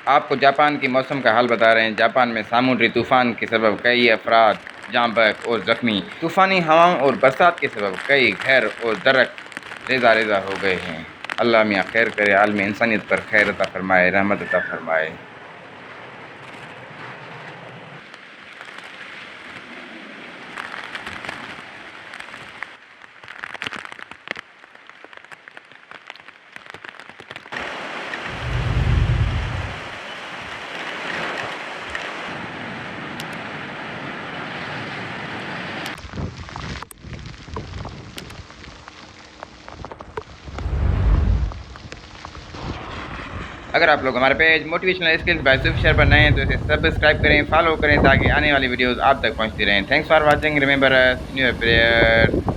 आपको जापान की मौसम का हाल बता रहे हैं। जापान में सामुद्री तूफान के सबब कई अफराद जाँ बहक और ज़ख्मी। तूफ़ानी हवाओं और बरसात के सबब कई घर और दरख्त रेजा रेजा हो गए हैं। अल्लाह मियाँ खैर करे, आलम इंसानियत पर खैर अता फरमाए, रहमत अता फरमाए। अगर आप लोग हमारे पेज मोटिवेशनल स्किल्स बाय सूफी शहर पर नए हैं तो इसे सब्सक्राइब करें, फॉलो करें ताकि आने वाली वीडियोस आप तक पहुंचती रहें। Thanks for watching, remember new prayer.